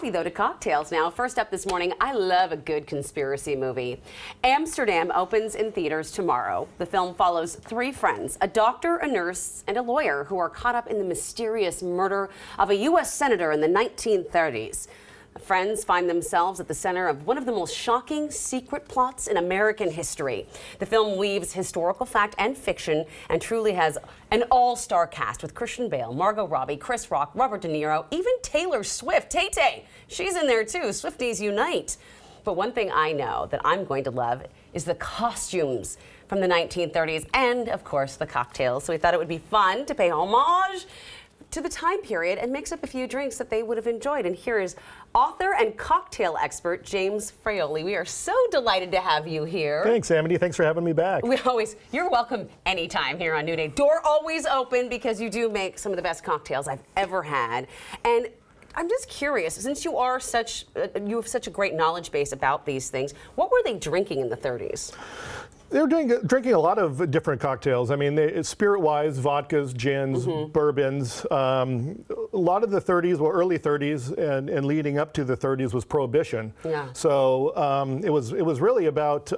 Though to cocktails now. First up this morning, I love a good conspiracy movie. Amsterdam opens in theaters tomorrow. The film follows three friends, a doctor, a nurse, and a lawyer who are caught up in the mysterious murder of a U.S. senator in the 1930s. The friends find themselves at the center of one of the most shocking secret plots in American history. The film weaves historical fact and fiction and truly has an all-star cast with Christian Bale, Margot Robbie, Chris Rock, Robert De Niro, even Taylor Swift. Tay-Tay, she's in there too. Swifties unite. But one thing I know that I'm going to love is the costumes from the 1930s and, of course, the cocktails. So we thought it would be fun to pay homage to the time period and mix up a few drinks that they would have enjoyed. And here is author and cocktail expert James Fraioli. We are so delighted to have you here. Thanks, Amity. Thanks for having me back. You're welcome anytime here on New Day. Door always open because you do make some of the best cocktails I've ever had. And I'm just curious, since you have such a great knowledge base about these things, what were they drinking in the 30s? They were drinking a lot of different cocktails. I mean, spirit-wise, vodkas, gins, bourbons. A lot of the 30s, well, early 30s, and leading up to the 30s was Prohibition. Yeah. So it was really about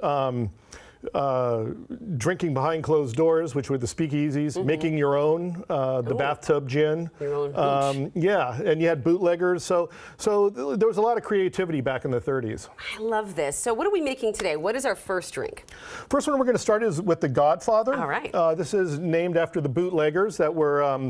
drinking behind closed doors, which were the speakeasies, making your own, the bathtub gin. Your own yeah, and you had bootleggers. So there was a lot of creativity back in the 30s. I love this. So what are we making today? What is our first drink? First one we're going to start is with the Godfather. All right. This is named after the bootleggers that were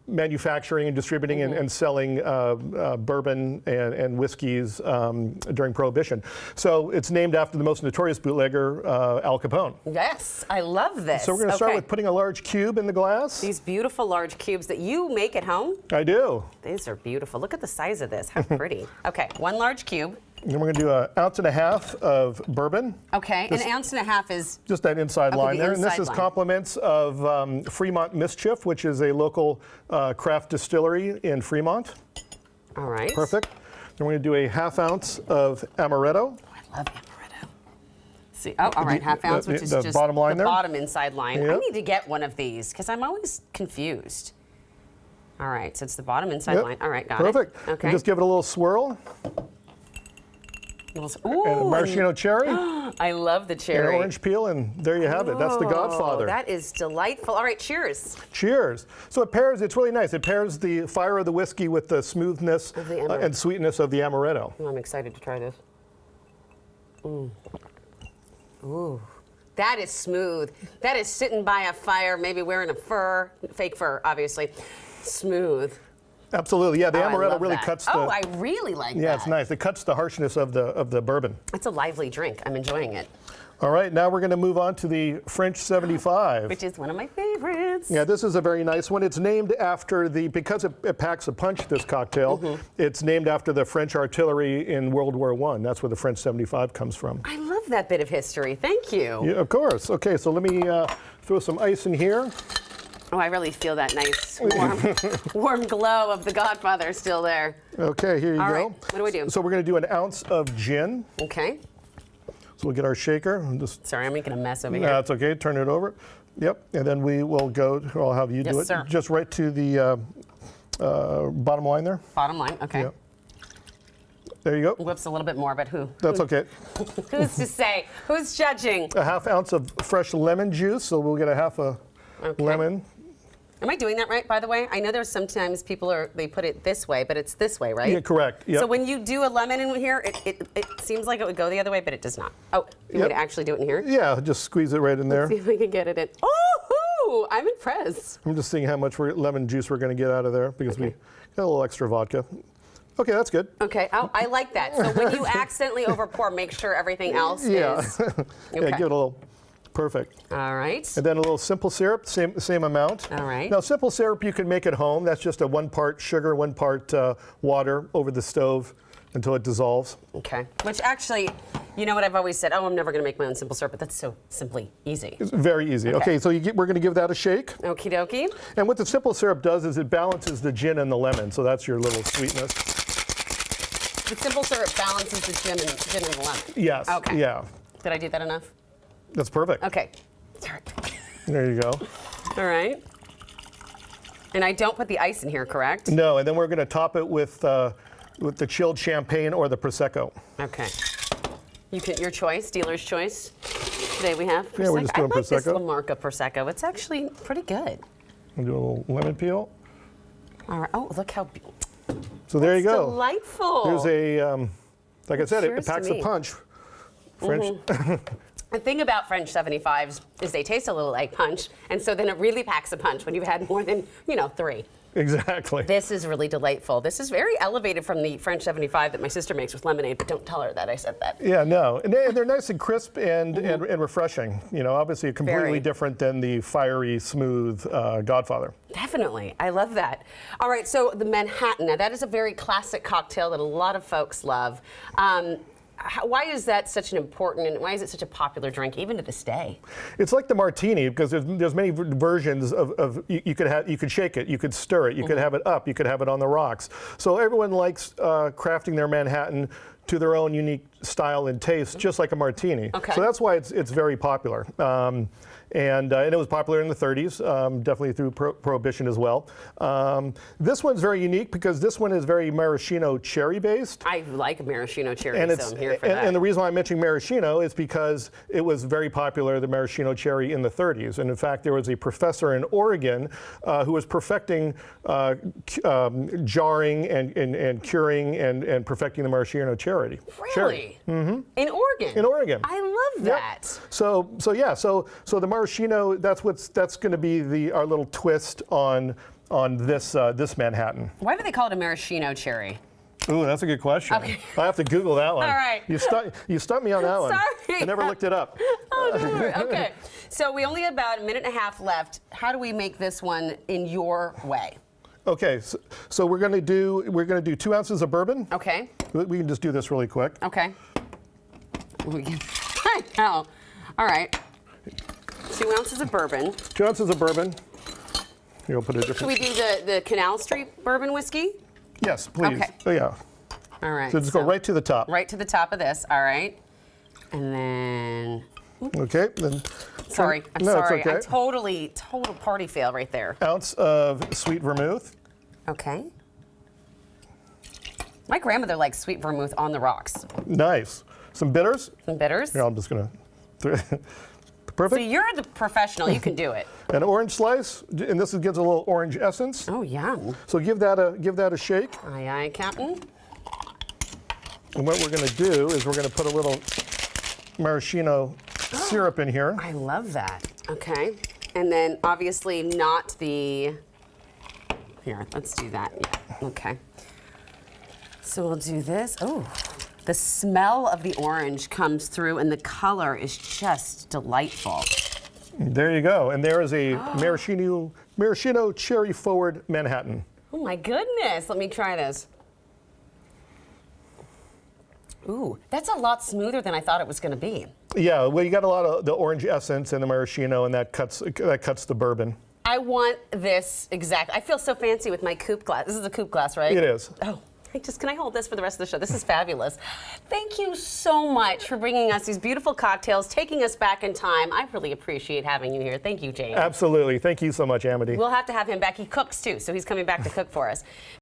manufacturing and distributing and selling bourbon and whiskeys during Prohibition. So it's named after the most notorious bootlegger, Al Capone. Yes, I love this. So we're going to start with putting a large cube in the glass. These beautiful large cubes that you make at home. I do. These are beautiful. Look at the size of this. How pretty. Okay, one large cube. And we're going to do 1.5 ounces of bourbon. Okay, an ounce and a half is just that inside line there. And this is line. compliments of Fremont Mischief, which is a local craft distillery in Fremont. All right. Perfect. Then we're going to do 1/2 ounce of amaretto. Oh, I love amaretto. See, oh, all right, 1/2 ounce, which is the just bottom line the there? bottom inside line. Yep. I need to get one of these because I'm always confused. All right, so it's the bottom inside line. All right, got Perfect. it. Okay. And just give it a little swirl. Ooh, and maraschino cherry. I love the cherry. And orange peel, and there you have it. That's the Godfather. That is delightful. All right, cheers. Cheers. So it pairs, it's really nice. It pairs the fire of the whiskey with the smoothness and sweetness of the amaretto. Oh, I'm excited to try this. Ooh. Ooh. That is smooth. That is sitting by a fire, maybe wearing a fur, fake fur, obviously. Smooth. Absolutely, yeah. The amaretto really cuts the. Oh, I really like that. Yeah, it's nice. It cuts the harshness of the bourbon. It's a lively drink. I'm enjoying it. All right, now we're going to move on to the French 75. Which is one of my favorites. Yeah, this is a very nice one. It's named after because it packs a punch, this cocktail, it's named after the French artillery in World War I. That's where the French 75 comes from. I love that bit of history. Thank you. Yeah, of course. Okay, so let me throw some ice in here. Oh, I really feel that nice, warm glow of the Godfather still there. Okay, here you go. All right, what do we do? So we're going to do 1 ounce of gin. Okay. So we'll get our shaker. Sorry, I'm making a mess over here. That's okay. Turn it over. Yep. And then we will go. I'll have you do it. Sir. Just right to the bottom line there. Bottom line. Okay. Yep. There you go. Whoops, a little bit more, but who? That's okay. Who's to say? Who's judging? 1/2 ounce of fresh lemon juice. So we'll get 1/2 lemon. Am I doing that right, by the way? I know there's sometimes they put it this way, but it's this way, right? Yeah, correct. Yep. So when you do a lemon in here, it seems like it would go the other way, but it does not. Oh, you want me to actually do it in here? Yeah, just squeeze it right in there. Let's see if we can get it in. Oh, I'm impressed. I'm just seeing how much lemon juice we're going to get out of there because we got a little extra vodka. Okay, that's good. Okay, I like that. So when you accidentally overpour, make sure everything else is. Yeah, give it a little. Perfect. All right. And then a little simple syrup, same amount. All right. Now, simple syrup you can make at home. That's just a 1 part sugar, 1 part water over the stove until it dissolves. Okay. Which actually, you know what I've always said? Oh, I'm never going to make my own simple syrup, but that's so simply easy. It's very easy. Okay, so we're going to give that a shake. Okie dokie. And what the simple syrup does is it balances the gin and the lemon, so that's your little sweetness. The simple syrup balances the gin and the lemon. Yes. Okay. Yeah. Did I do that enough? That's perfect. Okay. There you go. All right. And I don't put the ice in here, correct? No, and then we're going to top it with the chilled champagne or the Prosecco. Okay. Your choice, dealer's choice. Today we have Prosecco. Yeah, we're just doing I like this Prosecco. La Marca Prosecco. It's actually pretty good. We'll do a little lemon peel. All right. Oh, look how So there you go. delightful. There's a, like I said, it Cheers to packs a me. punch. French. The thing about French 75s is they taste a little like punch, and so then it really packs a punch when you've had more than, 3. Exactly. This is really delightful. This is very elevated from the French 75 that my sister makes with lemonade, but don't tell her that I said that. Yeah, no, and they're nice and crisp and refreshing. Obviously completely Very. different than the fiery, smooth Godfather. Definitely. I love that. All right, so the Manhattan. Now, that is a very classic cocktail that a lot of folks love. Why is that such an important, and why is it such a popular drink, even to this day? It's like the martini because there's many versions of you could shake it, you could stir it, you could have it up, you could have it on the rocks. So everyone likes crafting their Manhattan to their own unique style and taste, just like a martini. Okay. So that's why it's very popular. And it was popular in the 30s, definitely through Prohibition as well. This one's very unique because this one is very maraschino cherry based. I like maraschino cherry, And so I'm here for that. and the reason why I'm mentioning maraschino is because it was very popular, the maraschino cherry, in the 30s. And in fact, there was a professor in Oregon who was perfecting jarring and curing and perfecting the maraschino cherry. Really? Mm-hmm. In Oregon? In Oregon. I love that. So the maraschino, that's going to be our little twist on this Manhattan. Why do they call it a maraschino cherry? Ooh, that's a good question. Okay. I have to Google that one. All right. You stumped me on that one. Sorry. I never looked it up. Oh, no. Okay. So we only have about a minute and a half left. How do we make this one in your way? Okay, so we're going to do 2 ounces of bourbon. Okay. We can just do this really quick. Okay. I know. All right. 2 ounces of bourbon. 2 ounces of bourbon. Here, I'll put a Should different. we do the Canal Street bourbon whiskey? Yes, please. Okay. Oh, yeah. All right. So just go right to the top. Right to the top of this. All right. And then. Okay. Then. Sorry. I'm No, it's sorry. okay. Total party fail right there. Ounce of sweet vermouth. Okay. My grandmother likes sweet vermouth on the rocks. Nice. Some bitters. Some bitters. Here, I'm just gonna. So Perfect. you're the professional. You can do it. An orange slice, and this gives a little orange essence. Oh, yum. So give that a shake. Aye, aye, Captain. And what we're going to do is we're going to put a little maraschino syrup in here. I love that. Okay. And then obviously not the. Here, let's do that. Yeah. Okay. So we'll do this. Oh, the smell of the orange comes through, and the color is just delightful. There you go. And there is a maraschino cherry forward Manhattan. Oh my goodness. Let me try this. Ooh, that's a lot smoother than I thought it was going to be. Yeah, well, you got a lot of the orange essence and the maraschino, and that cuts the bourbon. I want this exact. I feel so fancy with my coupe glass. This is a coupe glass, right? It is. Oh, can I hold this for the rest of the show? This is fabulous. Thank you so much for bringing us these beautiful cocktails, taking us back in time. I really appreciate having you here. Thank you, James. Absolutely. Thank you so much, Amity. We'll have to have him back. He cooks too, so he's coming back to cook for us.